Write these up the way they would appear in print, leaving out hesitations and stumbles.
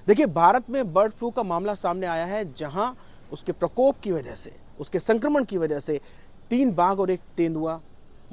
देखिए, भारत में bird flu का मामला सामने आया है, जहां उसके प्रकोप की वजह से, उसके संक्रमण की वजह से 3 बाघ और 1 तेंदुआ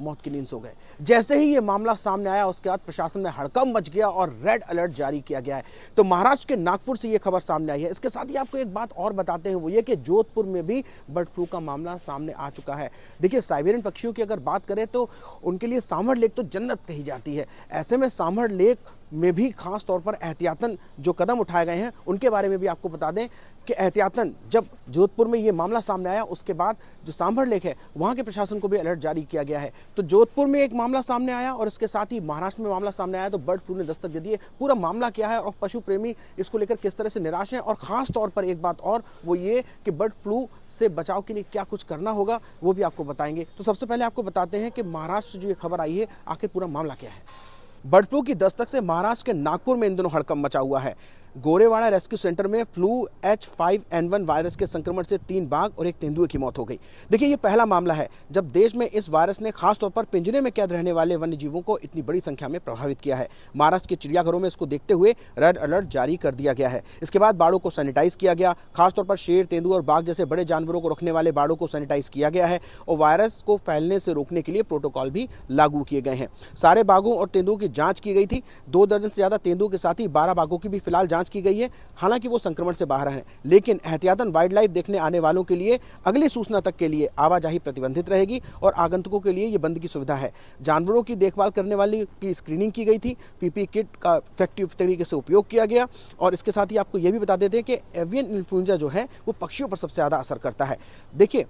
मौत की नींद सो गए। जैसे ही ये मामला सामने आया, उसके बाद प्रशासन में हड़कंप मच गया और रेड अलर्ट जारी किया गया है। तो महाराष्ट्र के नागपुर से ये खबर सामने आई है। इसके साथ ही आपको एक बात और बताते हैं, वो ये कि जोधपुर में भी बर्ड फ्लू का मामला सामने आ चुका है। देखिए, साइबेरियन पक्षियों की अगर बात करें तो उनके लिए सांभर लेक तो जन्नत कही जाती है। ऐसे में सांभर लेक में भी खास तौर पर एहतियातन जो कदम उठाए गए हैं, उनके बारे में भी आपको बता दें कि एहतियातन जब जोधपुर में ये मामला सामने आया, उसके बाद जो सांभर लेक है, वहां के प्रशासन को भी अलर्ट जारी किया गया है। तो जोधपुर में एक मामला सामने आया और इसके साथ ही महाराष्ट्र में मामला सामने आया, तो बर्ड फ्लू ने दस्तक दे दी है। पूरा मामला क्या है और पशु प्रेमी इसको लेकर किस तरह से निराश हैं, और खास तौर पर एक बात और, वो ये कि बर्ड फ्लू से बचाव के लिए क्या कुछ करना होगा, वो भी आपको बताएंगे। तो सबसे पहले आपको बताते हैं कि महाराष्ट्र से जो ये खबर आई है, आखिर पूरा मामला क्या है। बर्ड फ्लू की दस्तक से महाराष्ट्र के नागपुर में इन दिनों हड़कंप मचा हुआ है। गोरेवाड़ा रेस्क्यू सेंटर में फ्लू H5N1 वायरस के संक्रमण से 3 बाघ और 1 तेंदुए की मौत हो गई। देखिए, ये पहला मामला है जब देश में इस वायरस ने खासतौर पर पिंजरे में कैद रहने वाले वन्य जीवों को इतनी बड़ी संख्या में प्रभावित किया है। महाराष्ट्र के चिड़ियाघरों में इसको देखते हुए रेड अलर्ट जारी कर दिया गया है। इसके बाद बाड़ों को सैनिटाइज किया गया। खासतौर पर शेर, तेंदुआ और बाघ जैसे बड़े जानवरों को रखने वाले बाड़ों को सैनिटाइज किया गया है और वायरस को फैलने से रोकने के लिए प्रोटोकॉल भी लागू किए गए हैं। सारे बाघों और तेंदुओं की जांच की गई थी। 2 दर्जन से ज्यादा तेंदुओं के साथ ही 12 बाघों की भी फिलहाल जांच की गई है। हालांकि वो संक्रमण से बाहर हैं, लेकिन एहतियातन वाइल्ड लाइफ देखने आने वालों के लिए अगली सूचना तक के लिए आवाजाही प्रतिबंधित रहेगी और आगंतुकों के लिए ये बंद की सुविधा है। जानवरों की देखभाल करने वाली की स्क्रीनिंग की गई थी। पीपी किट का इफेक्टिव तरीके से उपयोग किया गया और इसके साथ ही आपको ये भी बता देते हैं कि एवियन इन्फ्लुएंजा जो है वो पक्षियों पर सबसे ज्यादा असर करता है। देखिए,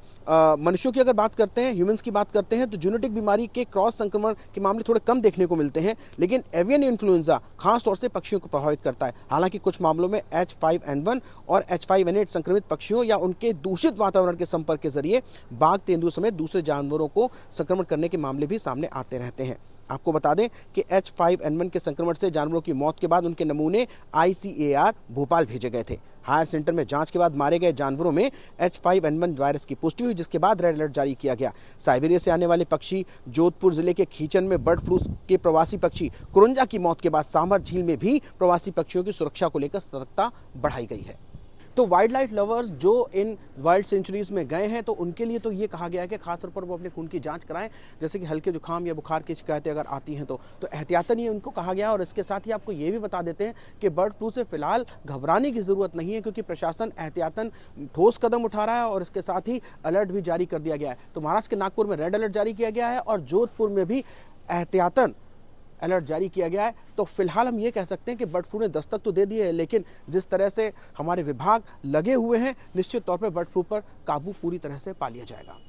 मनुष्यों की अगर बात करते हैं, ह्यूमंस की बात करते हैं, तो जेनेटिक बीमारी के क्रॉस संक्रमण के मामले थोड़े कम देखने को मिलते हैं, लेकिन एवियन इन्फ्लुएंजा खासतौर से पक्षियों को प्रभावित करता है। हालांकि कुछ मामलों में H5N1 और H5N8 संक्रमित पक्षियों या उनके दूषित वातावरण के संपर्क के जरिए बाघ, तेंदुए समेत दूसरे जानवरों को संक्रमण करने के मामले भी सामने आते रहते हैं। आपको बता दें कि H5N1 के संक्रमण से जानवरों की मौत के बाद उनके नमूने ICAR भोपाल भेजे गए थे। हायर सेंटर में जांच के बाद मारे गए जानवरों में H5N1 वायरस की पुष्टि हुई, जिसके बाद रेड अलर्ट जारी किया गया। साइबेरिया से आने वाले पक्षी, जोधपुर जिले के खींचन में बर्ड फ्लू के प्रवासी पक्षी कुरुंजा की मौत के बाद सांभर झील में भी प्रवासी पक्षियों की सुरक्षा को लेकर सतर्कता बढ़ाई गई है। तो वाइल्ड लाइफ लवर्स जो इन वाइल्ड सेंचुरीज में गए हैं, तो उनके लिए तो ये कहा गया है कि खासतौर पर वो अपने खून की जांच कराएं, जैसे कि हल्के जुकाम या बुखार की शिकायतें अगर आती हैं तो एहतियातन ये उनको कहा गया है। और इसके साथ ही आपको ये भी बता देते हैं कि बर्ड फ्लू से फिलहाल घबराने की जरूरत नहीं है, क्योंकि प्रशासन एहतियातन ठोस कदम उठा रहा है और इसके साथ ही अलर्ट भी जारी कर दिया गया है। तो महाराष्ट्र के नागपुर में रेड अलर्ट जारी किया गया है और जोधपुर में भी एहतियातन अलर्ट जारी किया गया है। तो फिलहाल हम ये कह सकते हैं कि बर्ड फ्लू ने दस्तक तो दे दी है, लेकिन जिस तरह से हमारे विभाग लगे हुए हैं, निश्चित तौर पर बर्ड फ्लू पर काबू पूरी तरह से पा लिया जाएगा।